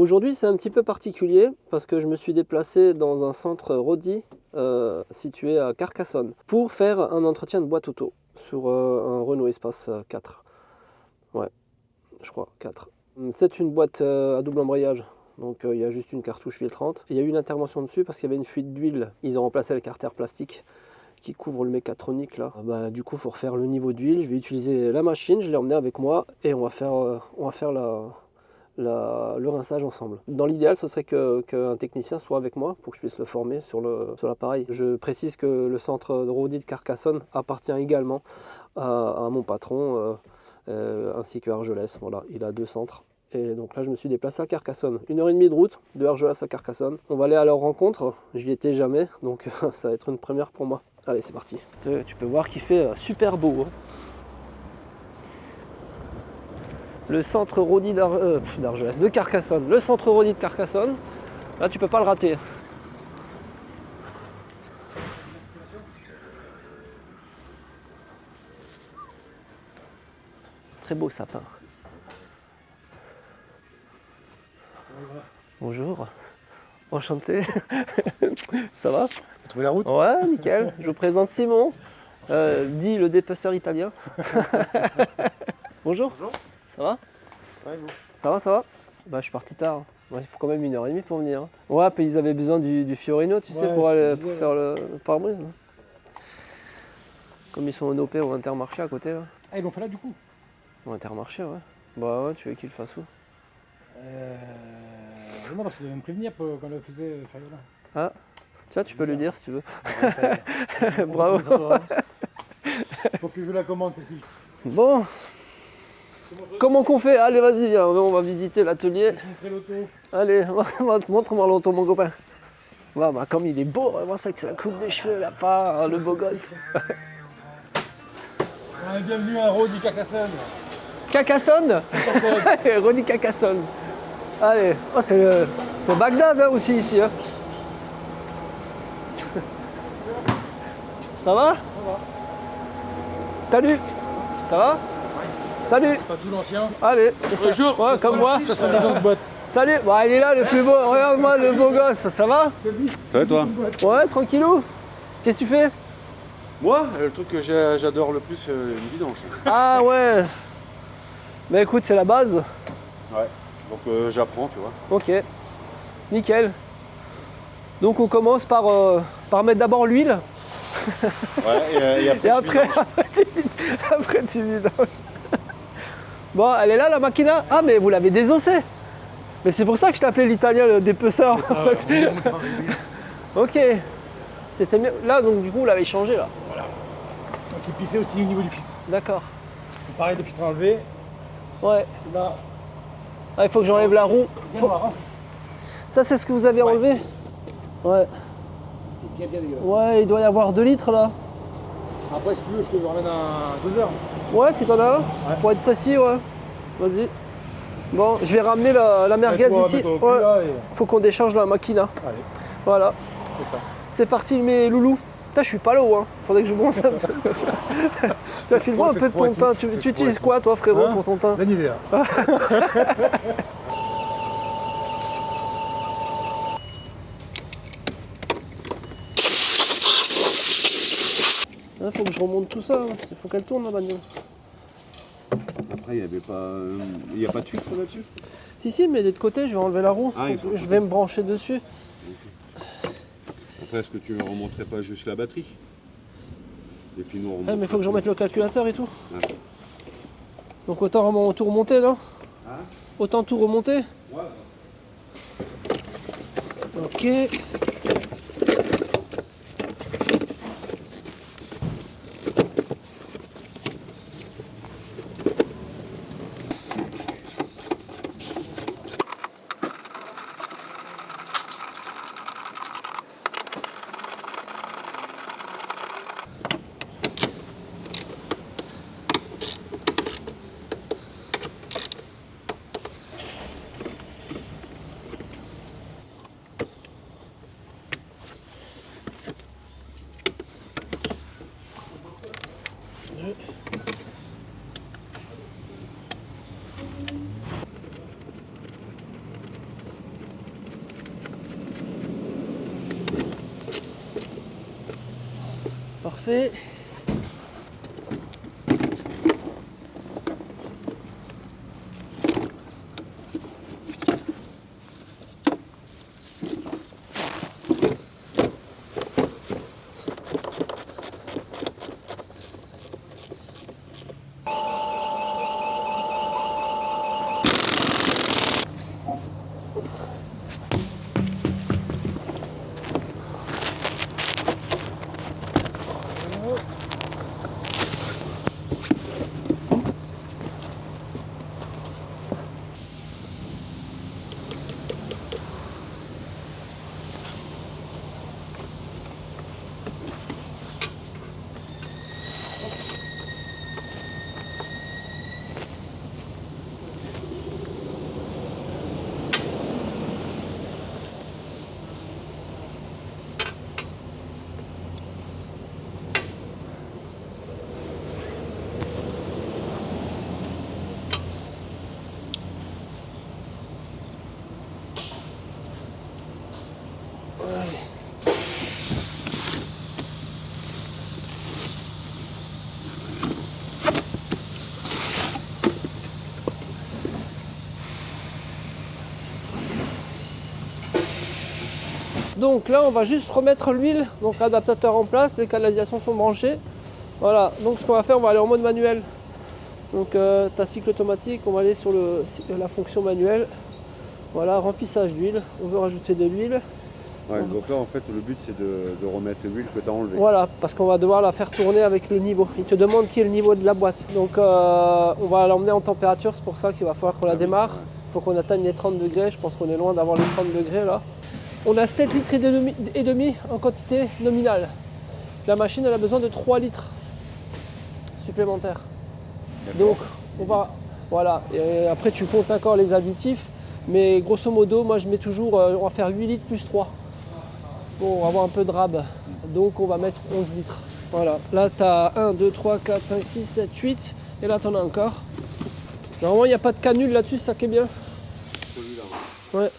Aujourd'hui, c'est un petit peu particulier parce que je me suis déplacé dans un centre Rodi situé à Carcassonne pour faire un entretien de boîte auto sur un Renault Espace 4. Ouais, je crois 4. C'est une boîte à double embrayage. Donc il y a juste une cartouche filtrante. Il y a eu une intervention dessus parce qu'il y avait une fuite d'huile. Ils ont remplacé le carter plastique qui couvre le mécatronique là. Du coup, il faut refaire le niveau d'huile. Je vais utiliser la machine, je l'ai emmenée avec moi et on va faire le rinçage ensemble. Dans l'idéal, ce serait qu'un technicien soit avec moi pour que je puisse le former sur l'appareil. Je précise que le centre de Rodi de Carcassonne appartient également à mon patron ainsi que Argelès. Voilà, il a 2 centres. Et donc là, je me suis déplacé à Carcassonne. 1h30 de route de Argelès à Carcassonne. On va aller à leur rencontre. J'y étais jamais, donc ça va être une première pour moi. Allez, c'est parti. Tu peux voir qu'il fait super beau. Hein. Le centre Rodi d'Argelès, de Carcassonne. Le centre Rodi de Carcassonne. Là, tu peux pas le rater. Très beau sapin. Bonjour, enchanté. Ça va? T'as trouvé la route? Ouais, nickel. Je vous présente Simon, dit le dépeceur italien. Bonjour. Bonjour. Ça va? Ouais, vous? Ça va, ça va? Bah, je suis parti tard. Ouais, il faut quand même 1h30 pour venir. Ouais, puis ils avaient besoin du Fiorino, tu sais, pour aller faire le pare-brise. Comme ils sont en OP au Intermarché à côté. Là. Ah, ils l'ont fait là du coup? Au Intermarché, ouais. Bah ouais, tu veux qu'ils le fassent où? Non, parce qu'il devait me prévenir quand on le faisait Fabiola. Ah, tiens, tu peux lui dire si tu veux. Ouais, Bravo. Faut que je la commande celle-ci. Bon, comment qu'on fait? Allez, vas-y, viens, on va visiter l'atelier. Allez, montre-moi l'auto, mon copain. Bah, comme il est beau, vraiment, c'est que sa coupe de cheveux, là, pas le beau gosse. Bienvenue à Rodi Carcassonne. Carcassonne. Rodi Carcassonne. Allez, oh, c'est Bagdad hein, aussi ici. Hein. Ça va? Ça va. Salut. Ça va? Ouais. Salut. Pas tout l'ancien. Allez. Bonjour. Ouais, comme moi. 70 ans de boîte. Salut. Bah, il est là le plus beau. Regarde-moi le beau gosse. Ça va? Ça va toi? Ouais, tranquillou. Qu'est-ce que tu fais? Moi, le truc que j'adore le plus, une vidange. Ah ouais. Mais écoute, c'est la base. Ouais. Donc j'apprends, tu vois. Ok. Nickel. Donc on commence par mettre d'abord l'huile. Ouais, Et après tu vidanges. Bon, elle est là la machina. Ah mais vous l'avez désossée. Mais c'est pour ça que je t'appelais l'italien le dépeceur. Ok. C'était mieux. Là donc du coup vous l'avez changé là. Voilà. Donc il pissait aussi au niveau du filtre. D'accord. Pareil, le filtre enlevé. Ouais. Là. Ah, il faut que j'enlève la roue. Bien noir, hein. Ça c'est ce que vous avez enlevé? Ouais. C'est bien dégueulasse. Ouais, il doit y avoir 2 litres là. Après si tu veux, je te le ramène à 2 heures. Ouais, si t'en as un. Ouais. Pour être précis, ouais. Vas-y. Bon, je vais ramener la merguez ici. Ouais. Faut qu'on décharge la machina. Allez, Voilà. c'est ça. C'est parti mes loulous. Putain, je suis pas l'eau, hein. Faudrait que je bronze un peu. Tu vas file-moi un peu de ton teint. Tu utilises quoi toi frérot pour ton teint? L'anniversaire. Il faut que je remonte tout ça. Il faut qu'elle tourne la bagnole. Après, il n'y avait pas. Il n'y a pas de filtre là-dessus? Si, mais de l'autre côté, je vais enlever la roue. Ah, Je vais me brancher dessus. Après, est-ce que tu ne remonterais pas juste la batterie? Et puis nous on remonte. Ouais, mais il faut que je remette le calculateur et tout. Ouais. Donc autant tout remonter, non? Hein? Autant tout remonter? Ouais. Ok. parfait. Donc là on va juste remettre l'huile, donc l'adaptateur en place, les canalisations sont branchées. Voilà, donc ce qu'on va faire, on va aller en mode manuel. Donc ta cycle automatique, on va aller sur la fonction manuelle. Voilà, remplissage d'huile, on veut rajouter de l'huile. Ouais, donc là en fait le but c'est de remettre l'huile que tu as enlevée. Voilà, parce qu'on va devoir la faire tourner avec le niveau. Il te demande qui est le niveau de la boîte. Donc on va l'emmener en température, c'est pour ça qu'il va falloir qu'on la démarre. Il faut qu'on atteigne les 30 degrés, je pense qu'on est loin d'avoir les 30 degrés là. On a 7 litres et demi en quantité nominale. La machine elle a besoin de 3 litres supplémentaires. Donc on va, voilà, et après tu comptes encore les additifs, mais grosso modo moi je mets toujours, on va faire 8 litres plus 3 pour avoir un peu de rab. Donc on va mettre 11 litres. Voilà, là tu as 1, 2, 3, 4, 5, 6, 7, 8 et là tu en as encore. Normalement il n'y a pas de canule là-dessus, ça qui est bien. Celui-là. Ouais.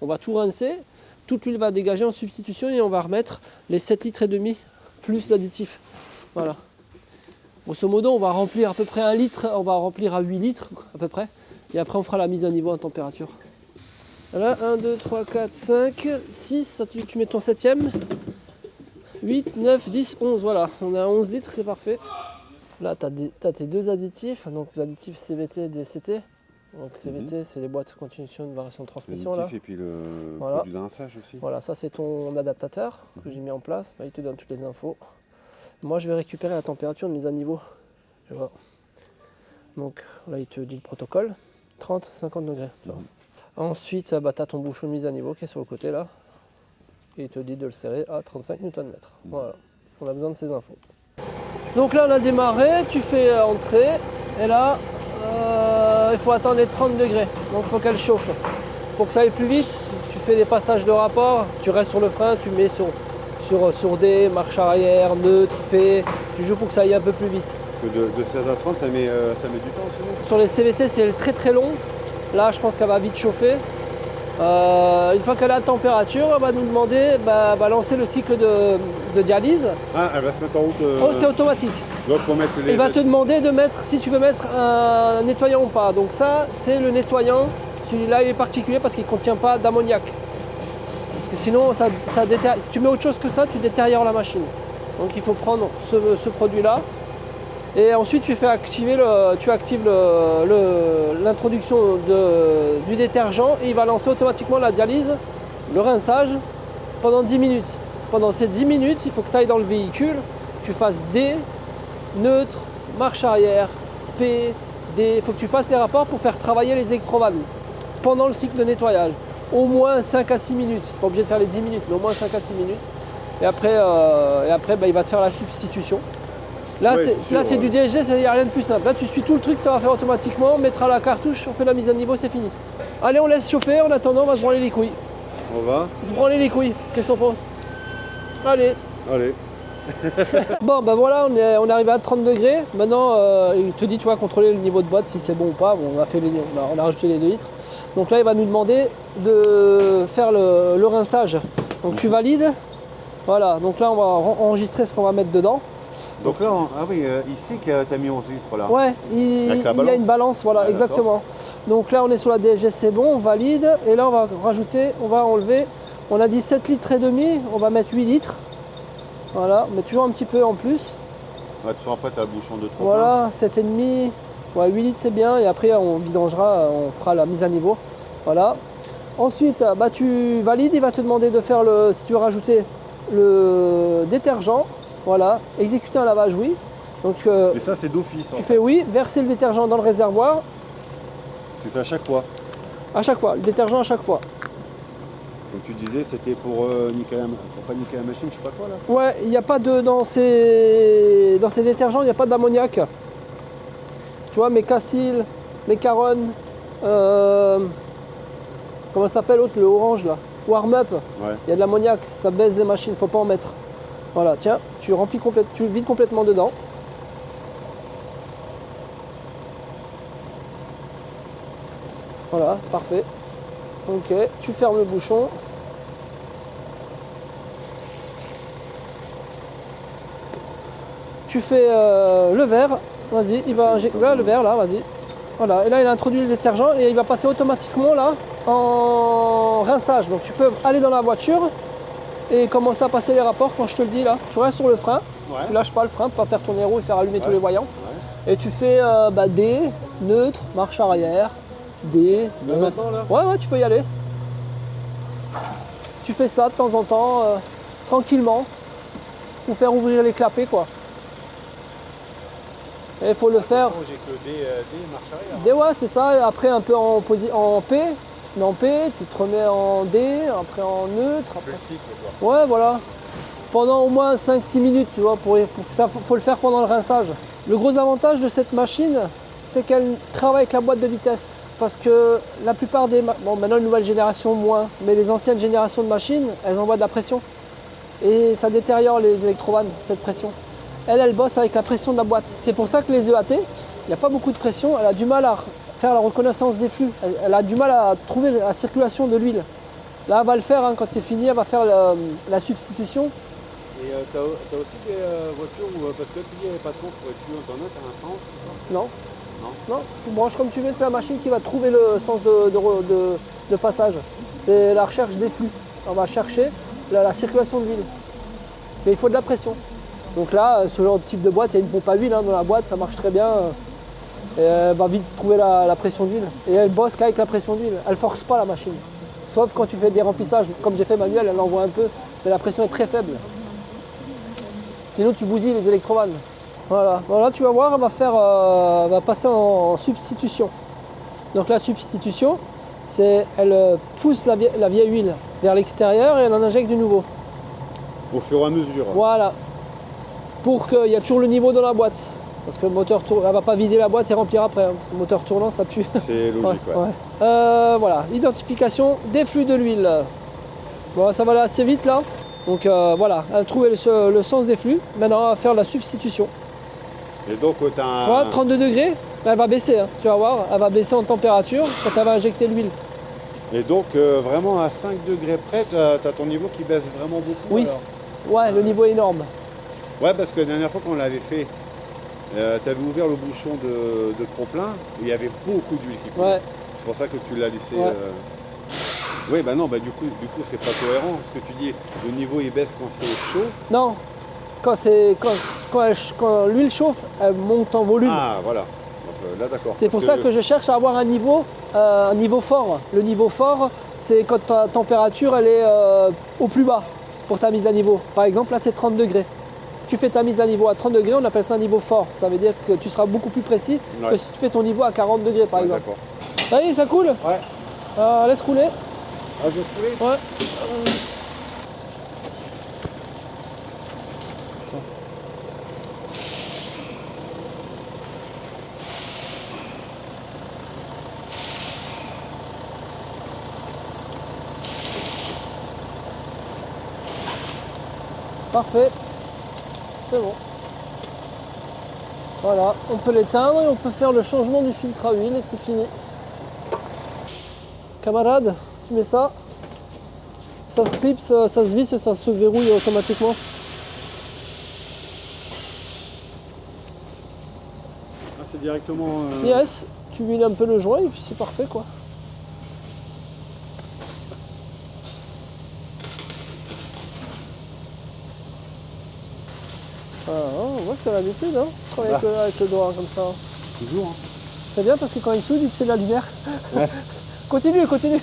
On va tout rincer, toute l'huile va dégager en substitution et on va remettre les 7 litres et demi plus l'additif. Voilà. Grosso modo, on va remplir à peu près 1 litre, on va remplir à 8 litres à peu près. Et après, on fera la mise à niveau en température. Voilà, 1, 2, 3, 4, 5, 6, ça, tu mets ton 7e. 8, 9, 10, 11, voilà. On est à 11 litres, c'est parfait. Là, tu as tes deux additifs, donc l'additif CVT et DCT. Donc CVT, c'est les boîtes continuation de variation de transmission. Là. Et puis le voilà. produit de rinçage aussi. Voilà, ça c'est ton adaptateur que j'ai mis en place. Là, il te donne toutes les infos. Moi, je vais récupérer la température de mise à niveau. Je vois. Donc là, il te dit le protocole. 30, 50 degrés. Ensuite, bah, tu as ton bouchon de mise à niveau qui est sur le côté là. Et il te dit de le serrer à 35 Nm. Voilà, on a besoin de ces infos. Donc là, on a démarré, tu fais entrer. Et là, il faut attendre les 30 degrés. Donc il faut qu'elle chauffe. Pour que ça aille plus vite, tu fais des passages de rapport. Tu restes sur le frein, tu mets sur D, marche arrière, neutre, P. Tu joues pour que ça aille un peu plus vite. Parce que de 16 à 30, ça met du temps aussi. Sur les CVT, c'est très très long. Là, je pense qu'elle va vite chauffer. Une fois qu'elle a la température, elle va nous demander, va lancer le cycle de dialyse. Ah, elle va se mettre en route. Oh, c'est automatique. Donc pour mettre les... Il va te demander de mettre, si tu veux mettre un nettoyant ou pas. Donc ça, c'est le nettoyant. Celui-là, il est particulier parce qu'il ne contient pas d'ammoniac. Parce que sinon, si tu mets autre chose que ça, tu détériores la machine. Donc il faut prendre ce produit-là. Et ensuite, tu actives l'introduction du détergent et il va lancer automatiquement la dialyse, le rinçage, pendant 10 minutes. Pendant ces 10 minutes, il faut que tu ailles dans le véhicule, tu fasses D, neutre, marche arrière, P, D. Il faut que tu passes les rapports pour faire travailler les électrovannes pendant le cycle de nettoyage. Au moins 5 à 6 minutes. Pas obligé de faire les 10 minutes, mais au moins 5 à 6 minutes. Et après, il va te faire la substitution. Là, ouais, c'est du DSG, il n'y a rien de plus simple. Là, tu suis tout le truc, ça va faire automatiquement. On mettra la cartouche, on fait la mise à niveau, c'est fini. Allez, on laisse chauffer. En attendant, on va se branler les couilles. On va se branler les couilles. Qu'est-ce qu'on pense? Allez. Allez. Bon, ben voilà, on est arrivé à 30 degrés. Maintenant, il te dit, tu vas contrôler le niveau de boîte, si c'est bon ou pas. Bon, on a rajouté les 2 litres. Donc là, il va nous demander de faire le rinçage Donc tu valides. Voilà, donc là on va enregistrer ce qu'on va mettre dedans. Donc là, ah oui, ici que tu as mis 11 litres là. Ouais, Avec la il y a balance. une balance, voilà, Ouais, exactement. Donc là on est sur la DSG, c'est bon, on valide. Et là on va rajouter, on va enlever, on a dit 7 litres et demi, on va mettre 8 litres. Voilà, on met toujours un petit peu en plus. Ouais, tu sens après, tu as le bouchon de trop. Voilà, 7,5, ouais, 8 litres c'est bien. Et après on vidangera, on fera la mise à niveau. Voilà. Ensuite, bah, tu valides, il va te demander de faire si tu veux rajouter le détergent. Voilà, exécuter un lavage, oui. Donc Et ça, c'est d'office. tu fais oui, verser le détergent dans le réservoir. Tu fais à chaque fois. À chaque fois, le détergent à chaque fois. Comme tu disais, c'était pour pas niquer la machine, je sais pas quoi là. Ouais, il n'y a pas de dans ces détergents, il n'y a pas d'ammoniac. Tu vois, mes Cassil, mes Caron, comment ça s'appelle l'autre, le orange là, Warm Up. Ouais. Il y a de l'ammoniac, ça baisse les machines, faut pas en mettre. Voilà, tiens, tu vides complètement dedans. Voilà, parfait. Ok, tu fermes le bouchon. Tu fais le verre, vas-y, il va injecter là, le verre là, vas-y. Voilà, et là il a introduit le détergent et il va passer automatiquement là en rinçage. Donc tu peux aller dans la voiture et commencer à passer les rapports quand je te le dis là. Tu restes sur le frein, Ouais. tu lâches pas le frein pour pas faire tourner les roues et faire allumer tous les voyants. Ouais. Et tu fais D, neutre, marche arrière, D, Là, neutre. maintenant là. Ouais, tu peux y aller. Tu fais ça de temps en temps, tranquillement, pour faire ouvrir les clapets quoi. Et il faut le faire. J'ai que des marches arrière. D, ouais, c'est ça. Et après, un peu en P, tu mets en P, tu te remets en D, après en neutre. Je fais Après... le cycle quoi. Ouais, voilà. Pendant au moins 5-6 minutes, tu vois, pour que ça, faut le faire pendant le rinçage. Le gros avantage de cette machine, c'est qu'elle travaille avec la boîte de vitesse. Parce que la plupart des... Bon, maintenant, une nouvelle génération, moins. Mais les anciennes générations de machines, elles envoient de la pression. Et ça détériore les électrovannes, cette pression. Elle bosse avec la pression de la boîte. C'est pour ça que les EAT, il n'y a pas beaucoup de pression. Elle a du mal à faire la reconnaissance des flux. Elle a du mal à trouver la circulation de l'huile. Là, elle va le faire, hein, quand c'est fini, elle va faire la substitution. Et t'as aussi des voitures où, parce que tu dis il n'y avait pas de sens pour être tué, t'en as, t'as un sens tout ça? Non. Non. Non, tu branches comme tu veux, c'est la machine qui va trouver le sens de passage. C'est la recherche des flux. On va chercher la circulation de l'huile. Mais il faut de la pression. Donc là, ce genre de type de boîte, il y a une pompe à huile hein, dans la boîte, ça marche très bien. Et elle va vite trouver la pression d'huile. Et elle bosse qu'avec la pression d'huile. Elle ne force pas la machine. Sauf quand tu fais des remplissages, comme j'ai fait manuel, elle envoie un peu, mais la pression est très faible. Sinon tu bousilles les électrovannes. Voilà, bon, là tu vas voir, elle va passer en substitution. Donc la substitution, c'est elle pousse la vieille huile vers l'extérieur et elle en injecte du nouveau. Au fur et à mesure. Voilà. Pour qu'il y ait toujours le niveau dans la boîte. Parce que le moteur tourne, elle ne va pas vider la boîte et remplir après. Hein. Parce que le moteur tournant, ça pue. C'est logique, ouais. Voilà, identification des flux de l'huile. Bon, ça va aller assez vite là. Donc voilà, elle a trouvé le sens des flux. Maintenant, on va faire la substitution. Et donc, tu as Tu vois, 32 degrés, elle va baisser. Hein. Tu vas voir, elle va baisser en température quand elle va injecter l'huile. Et donc, vraiment à 5 degrés près, tu as ton niveau qui baisse vraiment beaucoup. Oui. Alors. Ouais, le niveau est énorme. Ouais, parce que la dernière fois qu'on l'avait fait, tu avais ouvert le bouchon de trop-plein et il y avait beaucoup d'huile qui coulait. Ouais. C'est pour ça que tu l'as laissé. Ouais. Oui, bah non, bah du coup c'est pas cohérent. Ce que tu dis, le niveau il baisse quand c'est chaud. Non, quand l'huile chauffe, elle monte en volume. Ah, voilà. Donc là, d'accord. C'est pour ça que je cherche à avoir un niveau fort. Le niveau fort, c'est quand ta température elle est au plus bas pour ta mise à niveau. Par exemple, là c'est 30 degrés. Tu fais ta mise à niveau à 30 degrés, on appelle ça un niveau fort. Ça veut dire que tu seras beaucoup plus précis que si tu fais ton niveau à 40 degrés par exemple. D'accord. Ça y est, ça coule? Ouais. Laisse couler. Ah, je laisse couler? Ouais. Parfait. C'est bon. Voilà, on peut l'éteindre et on peut faire le changement du filtre à huile et c'est fini. Camarade, tu mets ça. Ça se clipse, ça se visse et ça se verrouille automatiquement. Ah, c'est directement. Yes, tu huiles un peu le joint et puis c'est parfait quoi. Ah, on voit que tu as l'habitude, hein, travailler avec le doigt comme ça. Toujours. Hein. C'est bien parce que quand il soude, il te fait de la lumière. Ouais. Continue, continue.